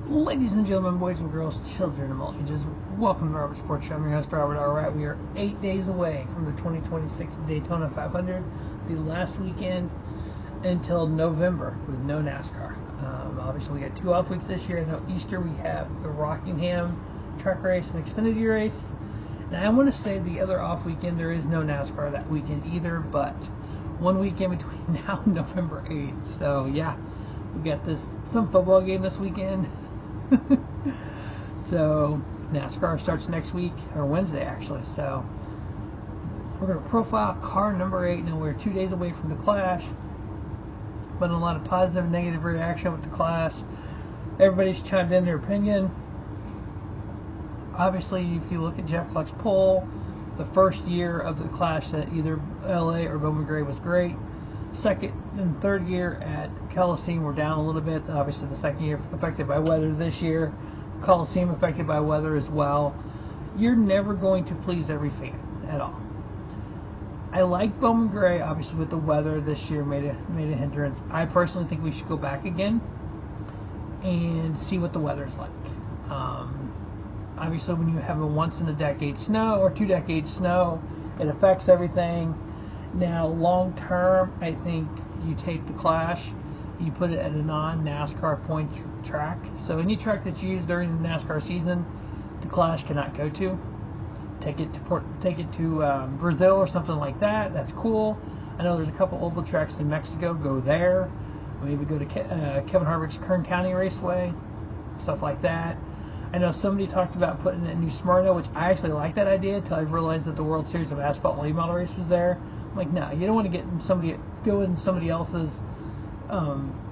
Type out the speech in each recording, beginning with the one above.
Ladies and gentlemen, boys and girls, children of all ages, welcome to the Robert Sports Show. I'm your host, Robert. Alright, we are 8 days away from the 2026 Daytona 500, the last weekend until November with no NASCAR. Obviously, we got 2 off weeks this year. I know Easter we have the Rockingham track race and Xfinity race. And I want to say the other off weekend, there is no NASCAR that weekend either, but one weekend between now and November 8th. So, yeah, we got some football game this weekend. So NASCAR starts next week, or Wednesday actually. So we're going to profile car number 8. Now we're 2 days away from the Clash, but a lot of positive and negative reaction with the Clash. Everybody's chimed in their opinion. Obviously, if you look at Jeff Gluck's poll, the first year of the Clash at either LA or Bowman Gray was great. Second and third year at Coliseum were down a little bit. Obviously, the second year affected by weather this year. Coliseum affected by weather as well. You're never going to please every fan at all. I like Bowman Gray, obviously, with the weather this year made a hindrance. I personally think we should go back again and see what the weather's like. Obviously, when you have a once-in-a-decade snow or 2 decades snow, it affects everything. Now, long term, I think you take the Clash, you put it at a non-NASCAR point track. So any track that's used during the NASCAR season, the Clash cannot go to. Take it to Brazil or something like that. That's cool. I know there's a couple oval tracks in Mexico. Go there. Maybe go to Kevin Harvick's Kern County Raceway, stuff like that. I know somebody talked about putting it in New Smyrna, which I actually like that idea until I realized that the World Series of Asphalt late model race was there. I'm like, no, you don't want to go in somebody else's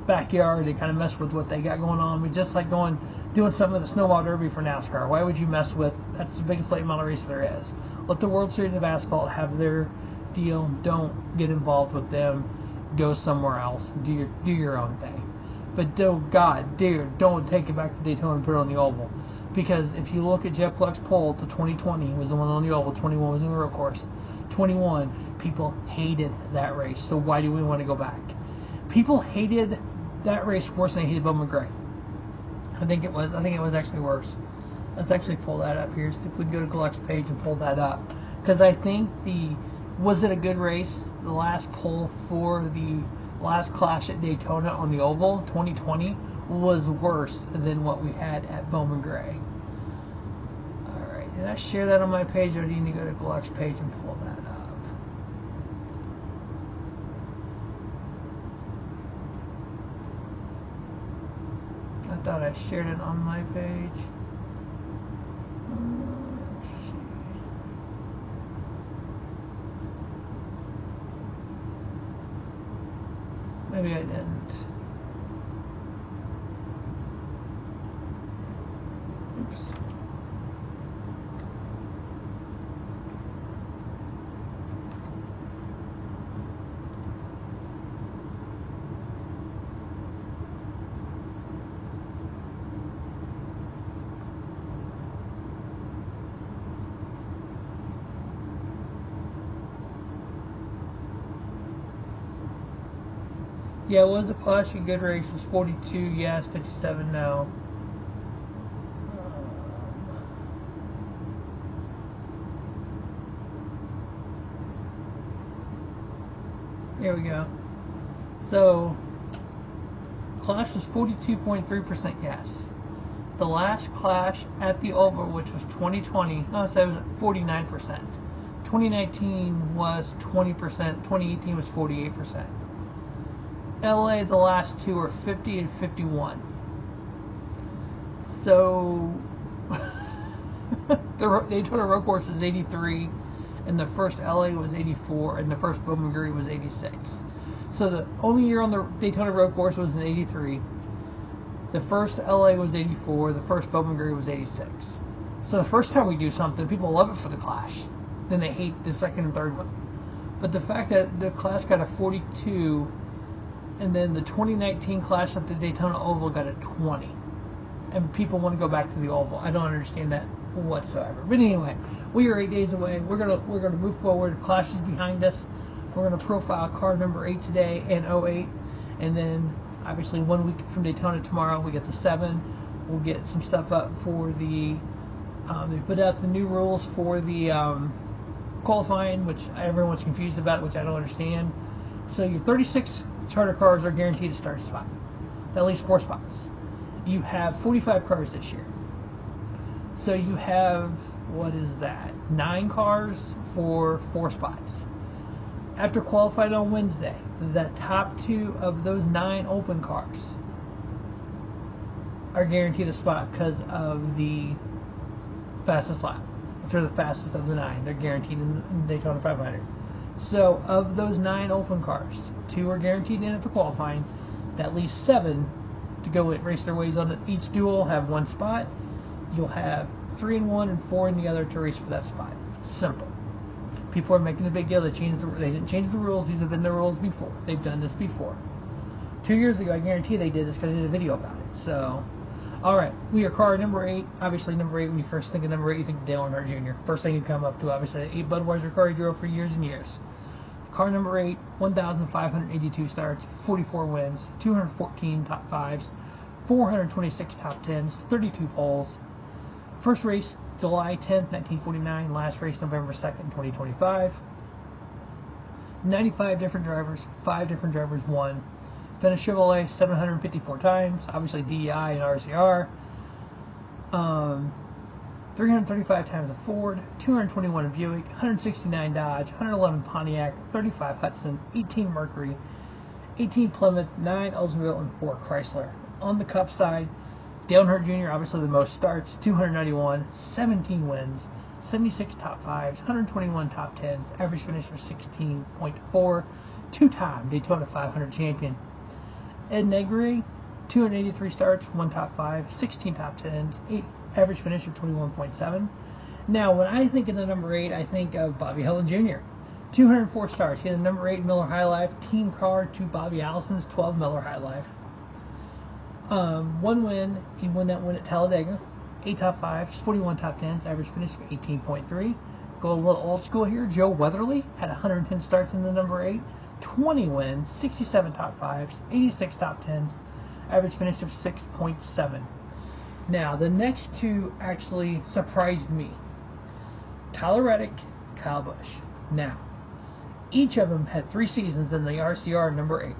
backyard and kind of mess with what they got going on. We just like doing something at the Snowball Derby for NASCAR. Why would you mess with? That's the biggest late model race there is. Let the World Series of Asphalt have their deal. Don't get involved with them. Go somewhere else. Do your own thing. But don't take it back to Daytona and put it on the oval. Because if you look at Jeff Gluck's poll, the 2020 was the one on the oval, 21 was in the road course. 21, people hated that race. So why do we want to go back? People hated that race worse than they hated Bowman Gray. I think it was actually worse. Let's actually pull that up here. See if we can go to Gluck's page and pull that up. Because I think was it a good race? The last poll for the last Clash at Daytona on the oval, 2020, was worse than what we had at Bowman Gray. Alright, did I share that on my page, or do you need to go to Gluck's page and pull that up? I thought I shared it on my page. Let's see. Maybe I didn't. Oops. Yeah, was the Clash a good race? It was 42, yes, 57 now. Here we go. So, Clash was 42.3% yes. The last Clash at the Oval, which was 2020, no, so it was 49%. 2019 was 20%, 2018 was 48%. LA, the last 2 are 50 and 51. So, the Daytona road course was 83, and the first LA was 84, and the first Bowman Gray was 86. So the only year on the Daytona road course was in 83. The first LA was 84, the first Bowman Gray was 86. So the first time we do something, people love it for the Clash. Then they hate the second and third one. But the fact that the Clash got a 42, and then the 2019 Clash at the Daytona Oval got a 20. And people want to go back to the Oval. I don't understand that whatsoever. But anyway, we are 8 days away. We're gonna move forward. Clash is behind us. We're gonna profile car number 8 today and 08. And then obviously 1 week from Daytona tomorrow we get the 7. We'll get some stuff up for the. They put out the new rules for the qualifying, which everyone's confused about, which I don't understand. So your 36 charter cars are guaranteed to start a spot. At least 4 spots. You have 45 cars this year. So you have, what is that? 9 cars for 4 spots. After qualifying on Wednesday, the top 2 of those 9 open cars are guaranteed a spot because of the fastest lap. If they're the fastest of the 9, they're guaranteed in the Daytona 500. So of those 9 open cars, 2 are guaranteed in at the qualifying. At least 7 to go race their ways on each duel have 1 spot. You'll have 3 in one and 4 in the other to race for that spot. Simple. People are making a big deal. They didn't change the rules. These have been the rules before. They've done this before. 2 years ago, I guarantee they did this because I did a video about it. So, all right, we are car number 8. Obviously, number 8. When you first think of number 8, you think of Dale Earnhardt Jr. First thing you come up to, obviously, 8 Budweiser car he drove for years and years. Car number 8, 1,582 starts, 44 wins, 214 top 5s, 426 top 10s, 32 poles. First race, July 10th, 1949. Last race, November 2nd, 2025. 95 different drivers, 5 different drivers won. Finished Chevrolet 754 times, obviously DEI and RCR. 335 times a Ford, 221 a Buick, 169 Dodge, 111 Pontiac, 35 Hudson, 18 Mercury, 18 Plymouth, 9 Oldsmobile, and 4 Chrysler. On the Cup side, Dale Earnhardt Jr., obviously the most starts, 291, 17 wins, 76 top 5s, 121 top 10s, average finish of 16.4, 2-time Daytona 500 champion. Ed Negri, 283 starts, 1 top 5, 16 top 10s, 8 average finish of 21.7. Now, when I think of the number 8, I think of Bobby Helen Jr. 204 starts. He had the number 8 Miller High Life team car to Bobby Allison's 12 Miller High Life. 1 win. He won that win at Talladega. 8 top 5s, 41 top 10s, average finish of 18.3. Go a little old school here. Joe Weatherly had 110 starts in the number 8. 20 wins, 67 top 5s, 86 top 10s, average finish of 6.7. Now, the next 2 actually surprised me. Tyler Reddick, Kyle Busch. Now, each of them had 3 seasons in the RCR number 8.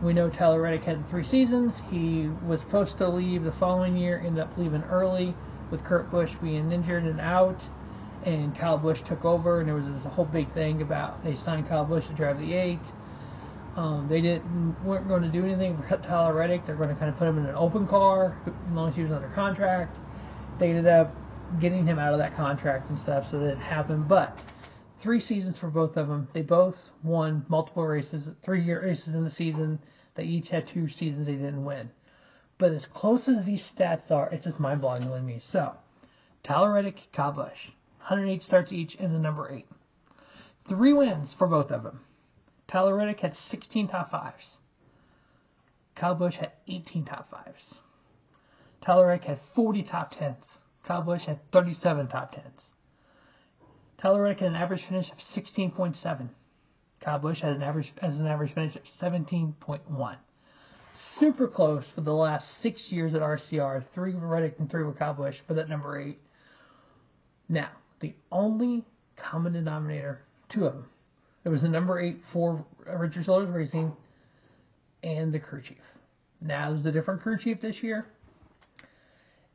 We know Tyler Reddick had 3 seasons. He was supposed to leave the following year, ended up leaving early with Kurt Busch being injured and out, and Kyle Busch took over, and there was this whole big thing about they signed Kyle Busch to drive the 8. They weren't going to do anything for Tyler Reddick. They're going to kind of put him in an open car as long as he was under contract. They ended up getting him out of that contract and stuff, so that didn't happen. But 3 seasons for both of them. They both won multiple races, 3-year races in the season. They each had 2 seasons they didn't win. But as close as these stats are, it's just mind-boggling to me. So, Tyler Reddick, Kyle Busch, 108 starts each in the number 8. 3 wins for both of them. Tyler Reddick had 16 top 5s. Kyle Busch had 18 top 5s. Tyler Reddick had 40 top 10s. Kyle Busch had 37 top 10s. Tyler Reddick had an average finish of 16.7. Kyle Busch had an average finish of 17.1. Super close for the last 6 years at RCR. 3 with Reddick and 3 with Kyle Busch for that number 8. Now, the only common denominator, 2 of them. It was the number 8 for Richard Childress Racing and the crew chief. Now, there's a different crew chief this year.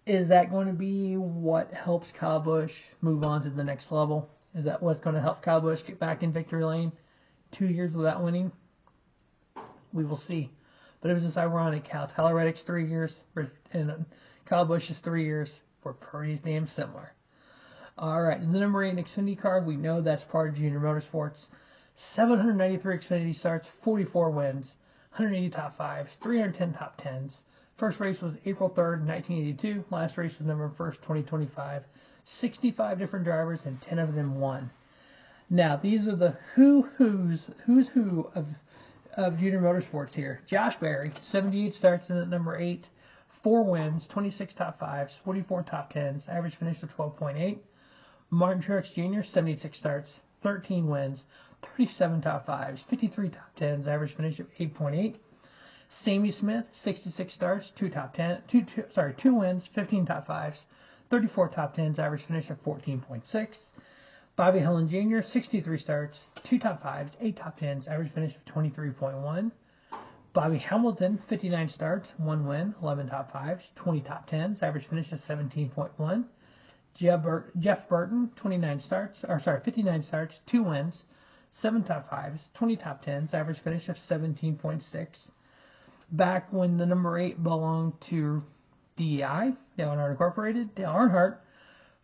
Is that going to be what helps Kyle Busch move on to the next level? Is that what's going to help Kyle Busch get back in victory lane? 2 years without winning? We will see. But it was just ironic how Tyler Reddick's 3 years and Kyle Busch's 3 years were pretty damn similar. All right, in the number 8 Xfinity car, we know that's part of Junior Motorsports. 793 Xfinity starts, 44 wins, 180 top 5s, 310 top 10s. First race was April 3rd, 1982. Last race was November 1st, 2025. 65 different drivers, and 10 of them won. Now, these are the who's who of Junior Motorsports here. Josh Berry, 78 starts in at number 8, 4 wins, 26 top 5s, 44 top 10s, average finish of 12.8. Martin Truex Jr., 76 starts, 13 wins, 37 top 5s, 53 top 10s, average finish of 8.8. Sammy Smith, 66 starts, 2 wins, 15 top 5s, 34 top 10s, average finish of 14.6. Bobby Helen Jr., 63 starts, 2 top 5s, 8 top 10s, average finish of 23.1. Bobby Hamilton, 59 starts, 1 win, 11 top 5s, 20 top 10s, average finish of 17.1. Jeff Burton, 59 starts, 2 wins, 7 top 5s, 20 top 10s, average finish of 17.6. Back when the number 8 belonged to DEI, Dale Earnhardt Incorporated, Dale Earnhardt,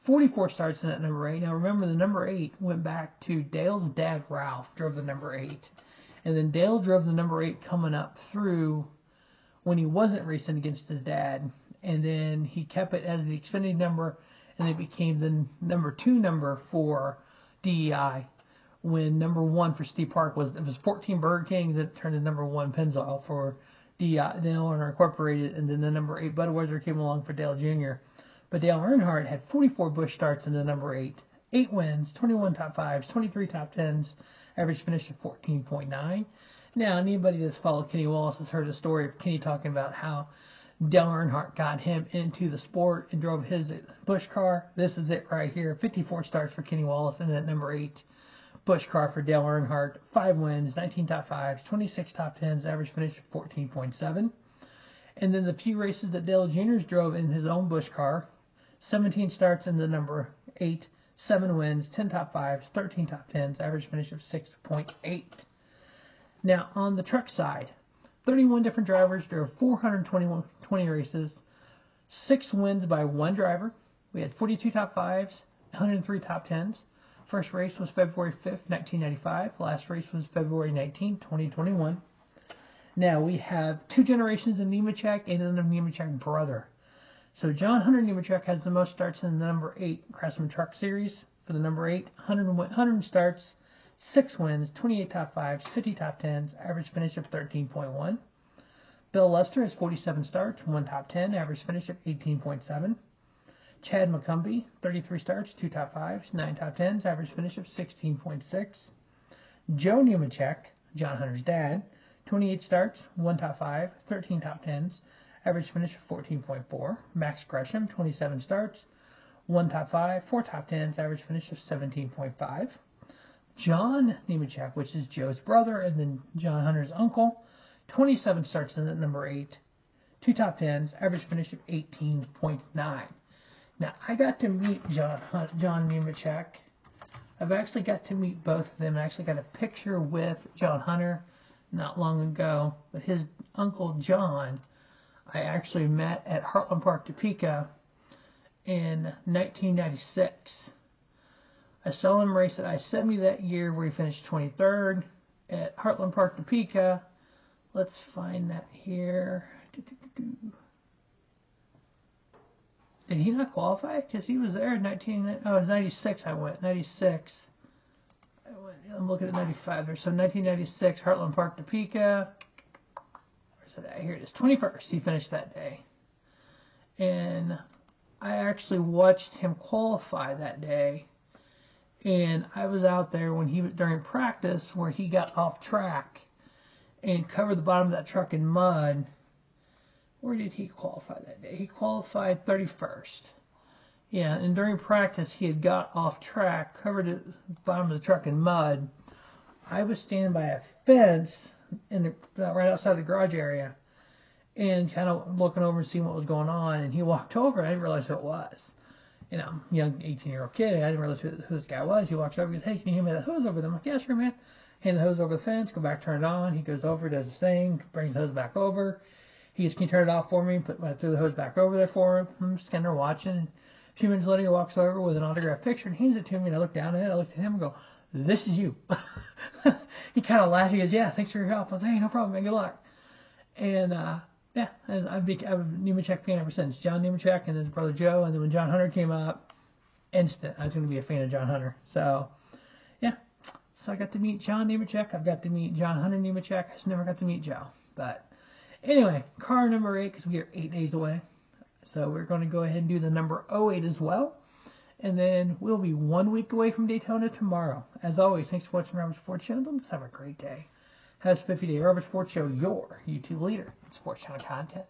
44 starts in that number 8. Now remember, the number 8 went back to Dale's dad, Ralph, drove the number 8. And then Dale drove the number 8 coming up through when he wasn't racing against his dad. And then he kept it as the Xfinity number, and it became the number 2 number for DEI. When number 1 for Steve Park was 14 Burger King, then it turned to number 1 Pennzoil for DEI, Dale Earnhardt Incorporated, and then the number 8 Budweiser came along for Dale Jr. But Dale Earnhardt had 44 Busch starts in the number 8, 8 wins, 21 top 5s, 23 top 10s, average finish of 14.9. Now, anybody that's followed Kenny Wallace has heard the story of Kenny talking about how Dale Earnhardt got him into the sport and drove his Busch car. This is it right here. 54 starts for Kenny Wallace in that number 8 Busch car for Dale Earnhardt. 5 wins, 19 top 5s, 26 top 10s, average finish of 14.7. And then the few races that Dale Jr.'s drove in his own Busch car, 17 starts in the number 8, 7 wins, 10 top 5s, 13 top 10s, average finish of 6.8. Now, on the truck side, 31 different drivers drove 420 races, 6 wins by 1 driver. We had 42 top 5s, 103 top 10s. First race was February 5th, 1995. Last race was February 19th, 2021. Now, we have 2 generations of Nemechek and another Nemechek brother. So John Hunter Nemechek has the most starts in the number 8 Craftsman Truck Series. For the number 8, 100 starts, 6 wins, 28 top 5s, 50 top 10s, average finish of 13.1. Bill Lester has 47 starts, 1 top 10, average finish of 18.7. Chad McCumbee, 33 starts, 2 top 5s, 9 top 10s, average finish of 16.6. Joe Nemechek, John Hunter's dad, 28 starts, 1 top 5, 13 top 10s, average finish of 14.4. Max Gresham, 27 starts, 1 top 5, 4 top 10s, average finish of 17.5. John Nemechek, which is Joe's brother and then John Hunter's uncle, 27 starts in at number 8, 2 top 10s, average finish of 18.9. Now, I got to meet John Nemechek. I've actually got to meet both of them. I actually got a picture with John Hunter not long ago, but his uncle John, I actually met at Heartland Park, Topeka in 1996. I saw him race at I-70 that year where he finished 23rd at Heartland Park, Topeka. Let's find that here. Did he not qualify? Because he was there in 96 I went. 96. I'm looking at 95 there. So 1996, Heartland Park, Topeka. Where's it at? Here it is. 21st. He finished that day. And I actually watched him qualify that day. And I was out there when during practice where he got off track and covered the bottom of that truck in mud. Where did he qualify that day? He qualified 31st. Yeah, and during practice he had got off track, covered the bottom of the truck in mud. I was standing by a fence right outside the garage area and kind of looking over and seeing what was going on. And he walked over and I didn't realize who it was. You know, young 18-year-old kid. I didn't realize who this guy was. He walks over and goes, "Hey, can you hand me that hose over there?" I'm like, "Yeah, sure, man." Hand the hose over the fence, go back, turn it on. He goes over, does his thing, brings the hose back over. He goes, "Can you turn it off for me?" I threw the hose back over there for him. I'm just kind of watching. And a few minutes later, he walks over with an autographed picture and hands it to me. And I look down at it. I look at him and go, "This is you." He kind of laughed. He goes, "Yeah, thanks for your help." I was like, "Hey, no problem, man. Good luck." And yeah, I've been a Nemechek fan ever since. John Nemechek and his brother Joe. And then when John Hunter came up, instant, I was going to be a fan of John Hunter. So, yeah. So I got to meet John Nemechek. I've got to meet John Hunter Nemechek. I just never got to meet Joe. But anyway, car number 8, because we are 8 days away. So we're going to go ahead and do the number 08 as well. And then we'll be 1 week away from Daytona tomorrow. As always, thanks for watching Robert Sports Channel. Just have a great day. Has 50 Day Urban Sports Show, your YouTube leader in sports channel content.